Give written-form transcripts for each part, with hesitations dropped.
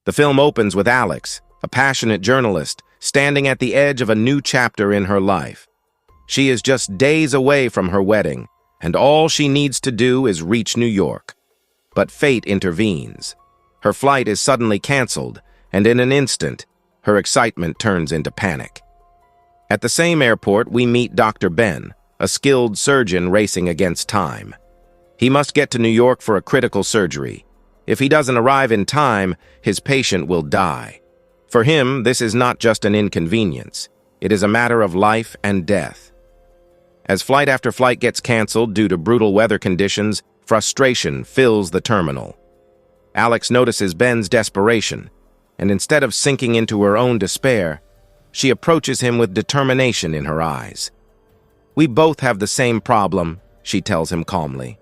The film opens with Alex, a passionate journalist, standing at the edge of a new chapter in her life. She is just days away from her wedding, and all she needs to do is reach New York. But fate intervenes. Her flight is suddenly canceled, and in an instant, her excitement turns into panic. At the same airport, we meet Dr. Ben, a skilled surgeon racing against time. He must get to New York for a critical surgery. If he doesn't arrive in time, his patient will die. For him, this is not just an inconvenience. It is a matter of life and death. As flight after flight gets canceled due to brutal weather conditions, frustration fills the terminal. Alex notices Ben's desperation, and instead of sinking into her own despair, she approaches him with determination in her eyes. "We both have the same problem," she tells him calmly.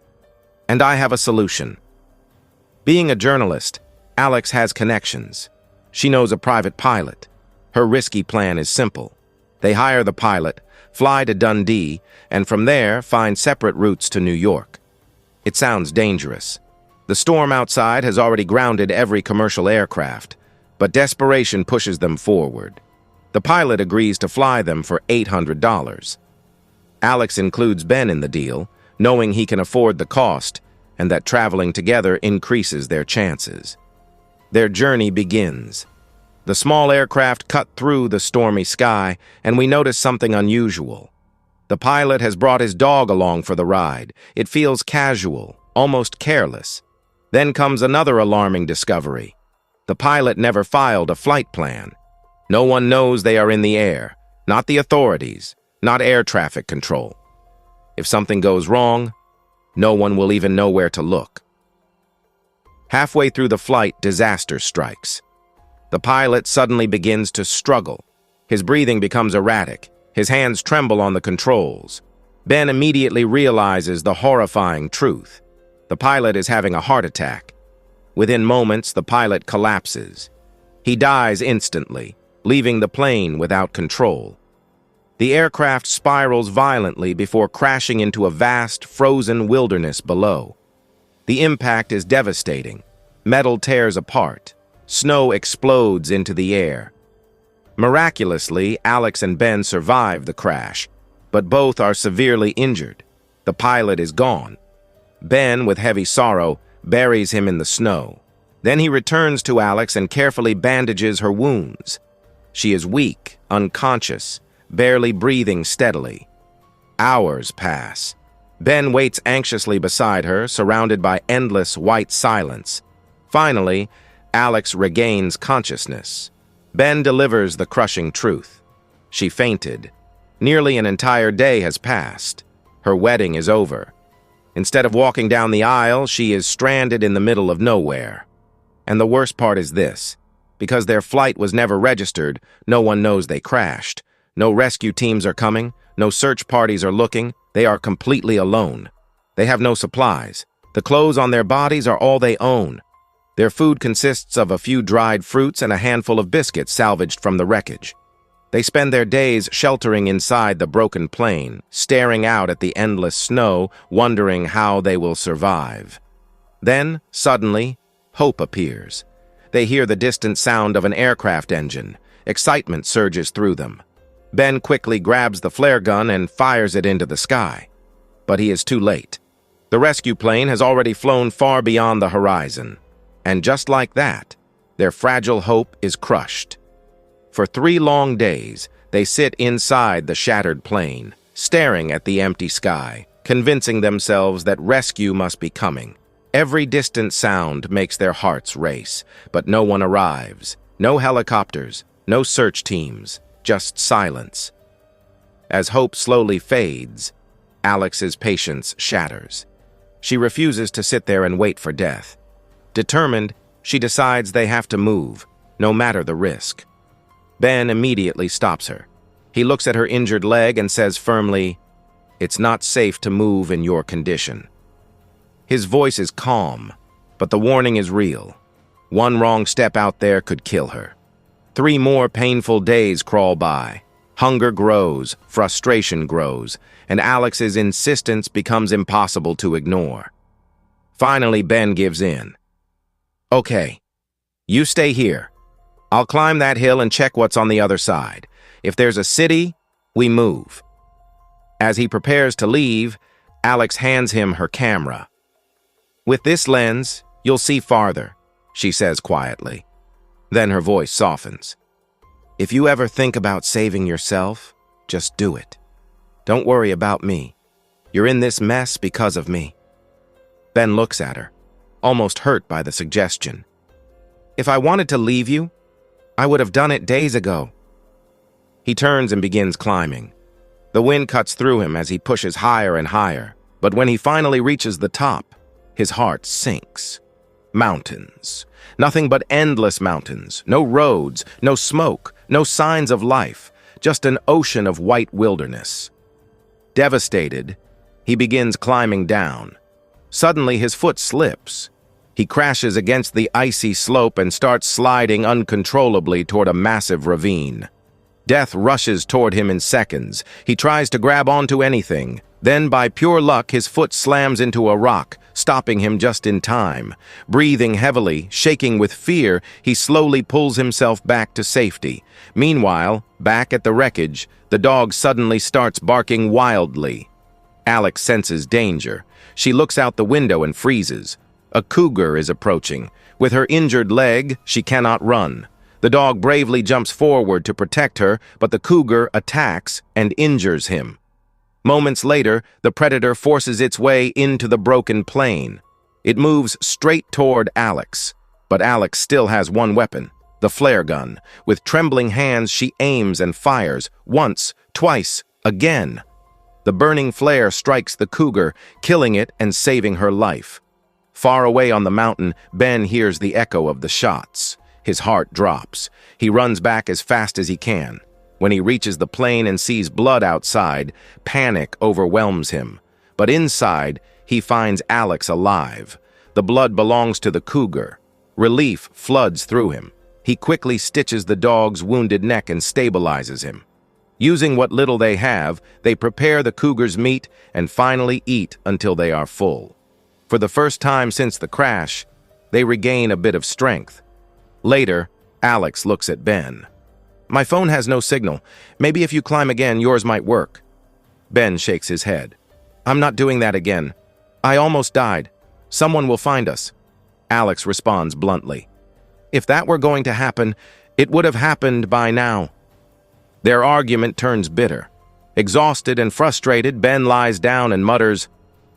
"And I have a solution." Being a journalist, Alex has connections. She knows a private pilot. Her risky plan is simple. They hire the pilot, fly to Dundee, and from there find separate routes to New York. It sounds dangerous. The storm outside has already grounded every commercial aircraft, but desperation pushes them forward. The pilot agrees to fly them for $800. Alex includes Ben in the deal, knowing he can afford the cost and that traveling together increases their chances. Their journey begins. The small aircraft cut through the stormy sky, and we notice something unusual. The pilot has brought his dog along for the ride. It feels casual, almost careless. Then comes another alarming discovery. The pilot never filed a flight plan. No one knows they are in the air, not the authorities, not air traffic control. If something goes wrong, no one will even know where to look. Halfway through the flight, disaster strikes. The pilot suddenly begins to struggle. His breathing becomes erratic. His hands tremble on the controls. Ben immediately realizes the horrifying truth. The pilot is having a heart attack. Within moments, the pilot collapses. He dies instantly, leaving the plane without control. The aircraft spirals violently before crashing into a vast, frozen wilderness below. The impact is devastating. Metal tears apart. Snow explodes into the air. Miraculously, Alex and Ben survive the crash, but both are severely injured. The pilot is gone. Ben, with heavy sorrow, buries him in the snow. Then he returns to Alex and carefully bandages her wounds. She is weak, unconscious, barely breathing steadily. Hours pass. Ben waits anxiously beside her, surrounded by endless white silence. Finally, Alex regains consciousness. Ben delivers the crushing truth. She fainted. Nearly an entire day has passed. Her wedding is over. Instead of walking down the aisle, she is stranded in the middle of nowhere. And the worst part is this. Because their flight was never registered, no one knows they crashed. No rescue teams are coming. No search parties are looking. They are completely alone. They have no supplies. The clothes on their bodies are all they own. Their food consists of a few dried fruits and a handful of biscuits salvaged from the wreckage. They spend their days sheltering inside the broken plane, staring out at the endless snow, wondering how they will survive. Then, suddenly, hope appears. They hear the distant sound of an aircraft engine. Excitement surges through them. Ben quickly grabs the flare gun and fires it into the sky. But he is too late. The rescue plane has already flown far beyond the horizon. And just like that, their fragile hope is crushed. For 3 long days, they sit inside the shattered plane, staring at the empty sky, convincing themselves that rescue must be coming. Every distant sound makes their hearts race, but no one arrives. No helicopters, no search teams, just silence. As hope slowly fades, Alex's patience shatters. She refuses to sit there and wait for death. Determined, she decides they have to move, no matter the risk. Ben immediately stops her. He looks at her injured leg and says firmly, "It's not safe to move in your condition." His voice is calm, but the warning is real. One wrong step out there could kill her. 3 more painful days crawl by. Hunger grows, frustration grows, and Alex's insistence becomes impossible to ignore. Finally, Ben gives in. "Okay, You stay here. I'll climb that hill and check what's on the other side. If there's a city, we move." As he prepares to leave, Alex hands him her camera. "With this lens, you'll see farther," she says quietly. Then her voice softens. "If you ever think about saving yourself, just do it. Don't worry about me. You're in this mess because of me." Ben looks at her, almost hurt by the suggestion. "If I wanted to leave you, I would have done it days ago." He turns and begins climbing. The wind cuts through him as he pushes higher and higher, but when he finally reaches the top, his heart sinks. Mountains. Nothing but endless mountains. No roads, no smoke, no signs of life, just an ocean of white wilderness. Devastated, he begins climbing down. Suddenly, his foot slips. He crashes against the icy slope and starts sliding uncontrollably toward a massive ravine. Death rushes toward him in seconds. He tries to grab onto anything. Then, by pure luck, his foot slams into a rock, stopping him just in time. Breathing heavily, shaking with fear, he slowly pulls himself back to safety. Meanwhile, back at the wreckage, the dog suddenly starts barking wildly. Alex senses danger. She looks out the window and freezes. A cougar is approaching. With her injured leg, she cannot run. The dog bravely jumps forward to protect her, but the cougar attacks and injures him. Moments later, the predator forces its way into the broken plain. It moves straight toward Alex, but Alex still has one weapon, the flare gun. With trembling hands, she aims and fires, once, twice, again. The burning flare strikes the cougar, killing it and saving her life. Far away on the mountain, Ben hears the echo of the shots. His heart drops. He runs back as fast as he can. When he reaches the plain and sees blood outside, panic overwhelms him. But inside, he finds Alex alive. The blood belongs to the cougar. Relief floods through him. He quickly stitches the dog's wounded neck and stabilizes him. Using what little they have, they prepare the cougar's meat and finally eat until they are full. For the first time since the crash, they regain a bit of strength. Later, Alex looks at Ben. "My phone has no signal. Maybe if you climb again, yours might work." Ben shakes his head. "I'm not doing that again. I almost died. Someone will find us." Alex responds bluntly. "If that were going to happen, it would have happened by now." Their argument turns bitter. Exhausted and frustrated, Ben lies down and mutters,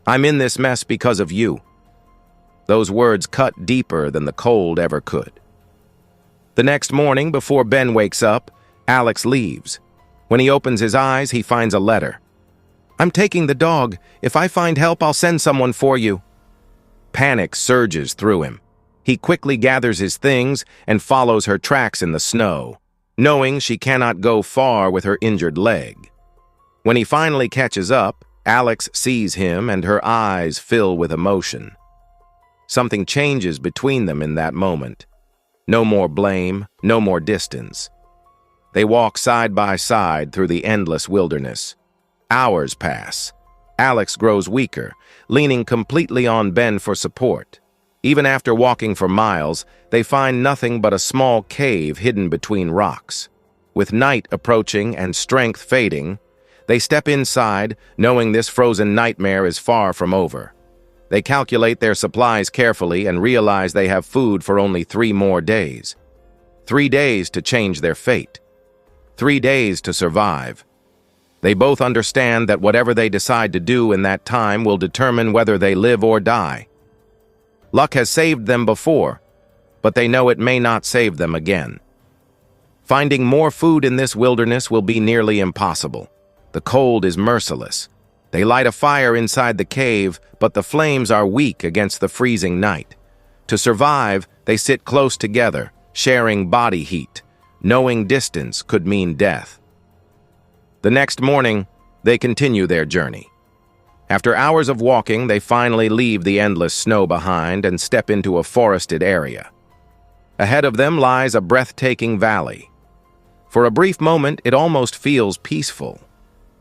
"I'm in this mess because of you." Those words cut deeper than the cold ever could. The next morning, before Ben wakes up, Alex leaves. When he opens his eyes, he finds a letter. "I'm taking the dog. If I find help, I'll send someone for you." Panic surges through him. He quickly gathers his things and follows her tracks in the snow, knowing she cannot go far with her injured leg. When he finally catches up, Alex sees him and her eyes fill with emotion. Something changes between them in that moment. No more blame, no more distance. They walk side by side through the endless wilderness. Hours pass. Alex grows weaker, leaning completely on Ben for support. Even after walking for miles, they find nothing but a small cave hidden between rocks. With night approaching and strength fading, they step inside, knowing this frozen nightmare is far from over. They calculate their supplies carefully and realize they have food for only 3 more days. 3 days to change their fate. 3 days to survive. They both understand that whatever they decide to do in that time will determine whether they live or die. Luck has saved them before, but they know it may not save them again. Finding more food in this wilderness will be nearly impossible. The cold is merciless. They light a fire inside the cave, but the flames are weak against the freezing night. To survive, they sit close together, sharing body heat, knowing distance could mean death. The next morning, they continue their journey. After hours of walking, they finally leave the endless snow behind and step into a forested area. Ahead of them lies a breathtaking valley. For a brief moment, it almost feels peaceful.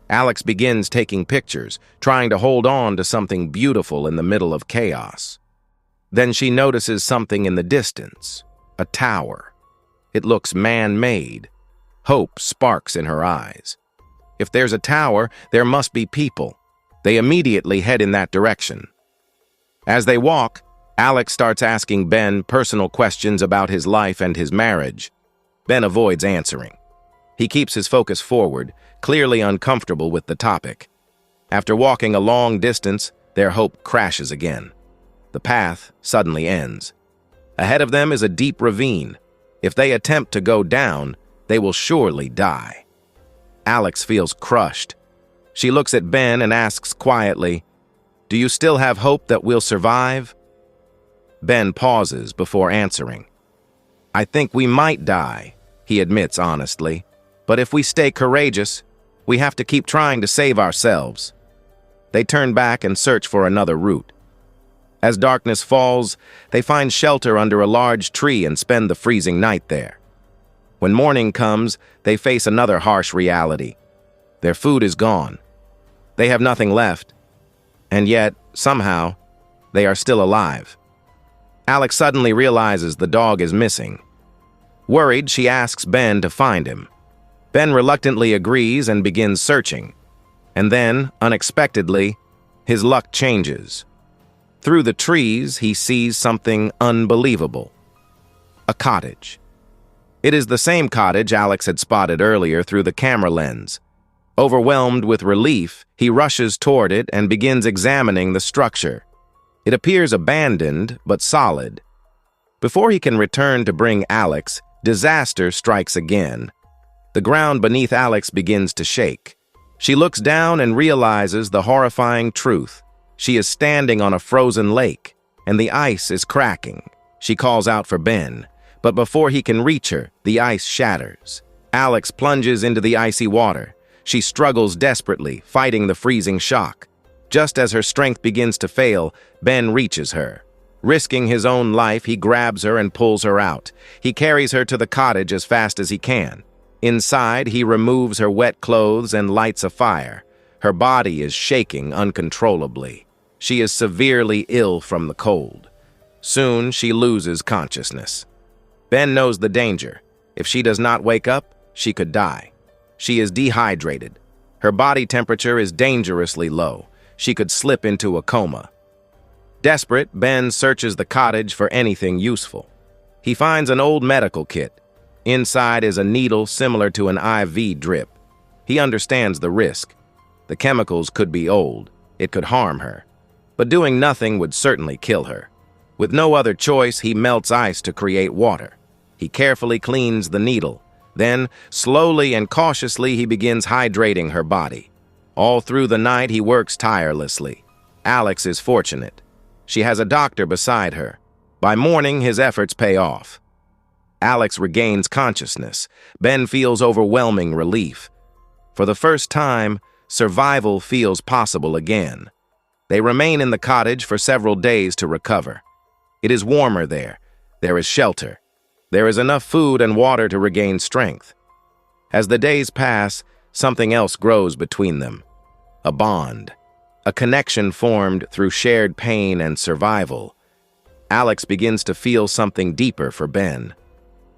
Alex begins taking pictures, trying to hold on to something beautiful in the middle of chaos. Then she notices something in the distance. a tower. It looks man-made. Hope sparks in her eyes. If there's a tower, there must be people. They immediately head in that direction. As they walk, Alex starts asking Ben personal questions about his life and his marriage. Ben avoids answering. He keeps his focus forward, clearly uncomfortable with the topic. After walking a long distance, their hope crashes again. The path suddenly ends. Ahead of them is a deep ravine. If they attempt to go down, they will surely die. Alex feels crushed. She looks at Ben and asks quietly, "Do you still have hope that we'll survive?" Ben pauses before answering. "I think we might die," he admits honestly. "But if we stay courageous, we have to keep trying to save ourselves." They turn back and search for another route. As darkness falls, they find shelter under a large tree and spend the freezing night there. When morning comes, they face another harsh reality. Their food is gone. They have nothing left. And yet, somehow, they are still alive. Alex suddenly realizes the dog is missing. Worried, she asks Ben to find him. Ben reluctantly agrees and begins searching. And then, unexpectedly, his luck changes. Through the trees, he sees something unbelievable. A cottage. It is the same cottage Alex had spotted earlier through the camera lens. Overwhelmed with relief, he rushes toward it and begins examining the structure. It appears abandoned, but solid. Before he can return to bring Alex, disaster strikes again. The ground beneath Alex begins to shake. She looks down and realizes the horrifying truth. She is standing on a frozen lake, and the ice is cracking. She calls out for Ben, but before he can reach her, the ice shatters. Alex plunges into the icy water. She struggles desperately, fighting the freezing shock. Just as her strength begins to fail, Ben reaches her. Risking his own life, he grabs her and pulls her out. He carries her to the cottage as fast as he can. Inside, he removes her wet clothes and lights a fire. Her body is shaking uncontrollably. She is severely ill from the cold. Soon, she loses consciousness. Ben knows the danger. If she does not wake up, she could die. She is dehydrated. Her body temperature is dangerously low. She could slip into a coma. Desperate, Ben searches the cottage for anything useful. He finds an old medical kit. Inside is a needle similar to an IV drip. He understands the risk. The chemicals could be old. It could harm her. But doing nothing would certainly kill her. With no other choice, he melts ice to create water. He carefully cleans the needle. Then, slowly and cautiously, he begins hydrating her body. All through the night, he works tirelessly. Alex is fortunate. She has a doctor beside her. By morning, his efforts pay off. Alex regains consciousness. Ben feels overwhelming relief. For the first time, survival feels possible again. They remain in the cottage for several days to recover. It is warmer there. There is shelter. There is enough food and water to regain strength. As the days pass, something else grows between them. A bond. A connection formed through shared pain and survival. Alex begins to feel something deeper for Ben.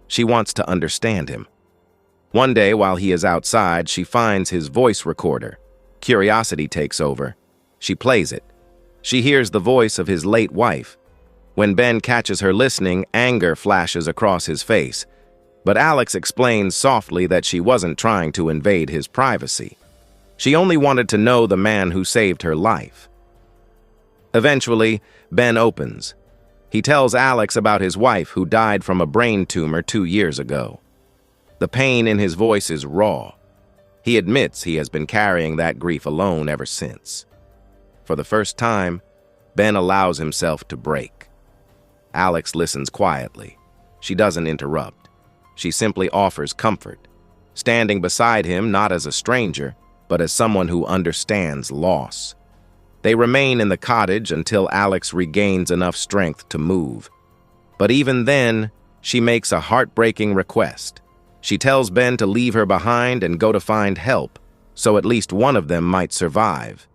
She wants to understand him. One day, while he is outside, she finds his voice recorder. Curiosity takes over. She plays it. She hears the voice of his late wife. When Ben catches her listening, anger flashes across his face. But Alex explains softly that she wasn't trying to invade his privacy. She only wanted to know the man who saved her life. Eventually, Ben opens. He tells Alex about his wife who died from a brain tumor 2 years ago. The pain in his voice is raw. He admits he has been carrying that grief alone ever since. For the first time, Ben allows himself to break. Alex listens quietly. She doesn't interrupt. She simply offers comfort, standing beside him not as a stranger, but as someone who understands loss. They remain in the cottage until Alex regains enough strength to move. But even then, she makes a heartbreaking request. She tells Ben to leave her behind and go to find help, so at least one of them might survive.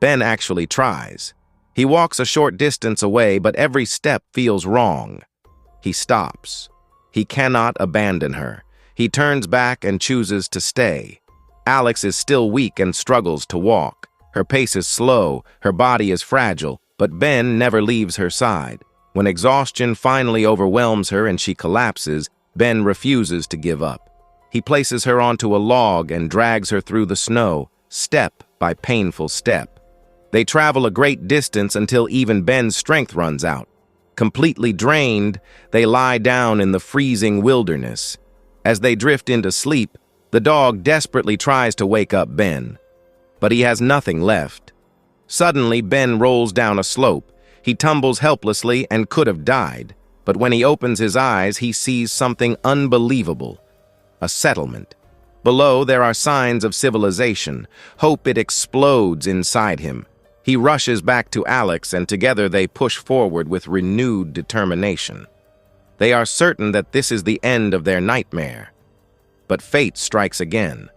Ben actually tries. He walks a short distance away, but every step feels wrong. He stops. He cannot abandon her. He turns back and chooses to stay. Alex is still weak and struggles to walk. Her pace is slow, her body is fragile, but Ben never leaves her side. When exhaustion finally overwhelms her and she collapses, Ben refuses to give up. He places her onto a log and drags her through the snow, step by painful step. They travel a great distance until even Ben's strength runs out. Completely drained, they lie down in the freezing wilderness. As they drift into sleep, the dog desperately tries to wake up Ben, but he has nothing left. Suddenly, Ben rolls down a slope. He tumbles helplessly and could have died, but when he opens his eyes, he sees something unbelievable. A settlement. Below, there are signs of civilization. Hope it explodes inside him. He rushes back to Alex, and together they push forward with renewed determination. They are certain that this is the end of their nightmare. But fate strikes again.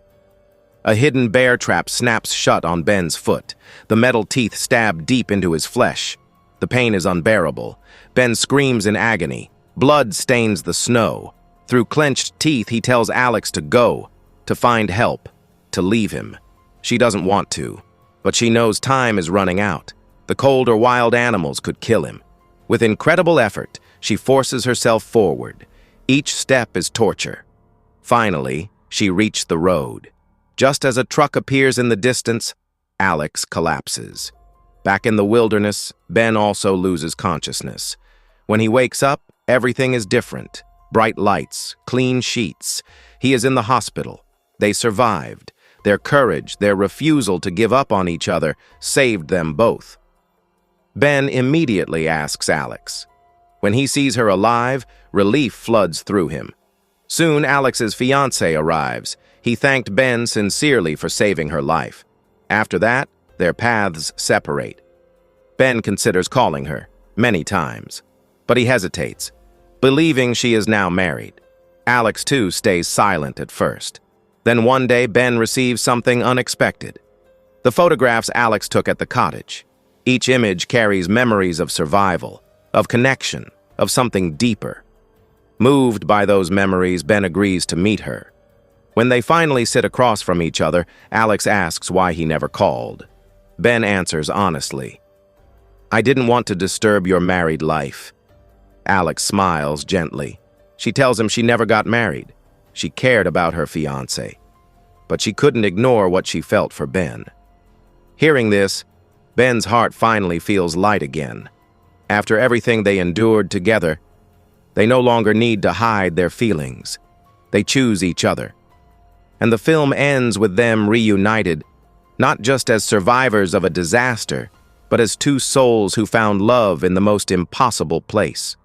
A hidden bear trap snaps shut on Ben's foot. The metal teeth stab deep into his flesh. The pain is unbearable. Ben screams in agony. Blood stains the snow. Through clenched teeth, he tells Alex to go, to find help, to leave him. She doesn't want to, but she knows time is running out. The cold or wild animals could kill him. With incredible effort, she forces herself forward. Each step is torture. Finally, she reached the road. Just as a truck appears in the distance, Alex collapses. Back in the wilderness, Ben also loses consciousness. When he wakes up, everything is different. Bright lights, clean sheets. He is in the hospital. They survived. Their courage, their refusal to give up on each other, saved them both. Ben immediately asks Alex. When he sees her alive, relief floods through him. Soon, Alex's fiancé arrives. He thanked Ben sincerely for saving her life. After that, their paths separate. Ben considers calling her, many times, but he hesitates, believing she is now married. Alex, too, stays silent at first. Then one day, Ben receives something unexpected. The photographs Alex took at the cottage. Each image carries memories of survival, of connection, of something deeper. Moved by those memories, Ben agrees to meet her. When they finally sit across from each other, Alex asks why he never called. Ben answers honestly, "I didn't want to disturb your married life." Alex smiles gently. She tells him she never got married. She cared about her fiancé, but she couldn't ignore what she felt for Ben. Hearing this, Ben's heart finally feels light again. After everything they endured together, they no longer need to hide their feelings. They choose each other. And the film ends with them reunited, not just as survivors of a disaster, but as two souls who found love in the most impossible place.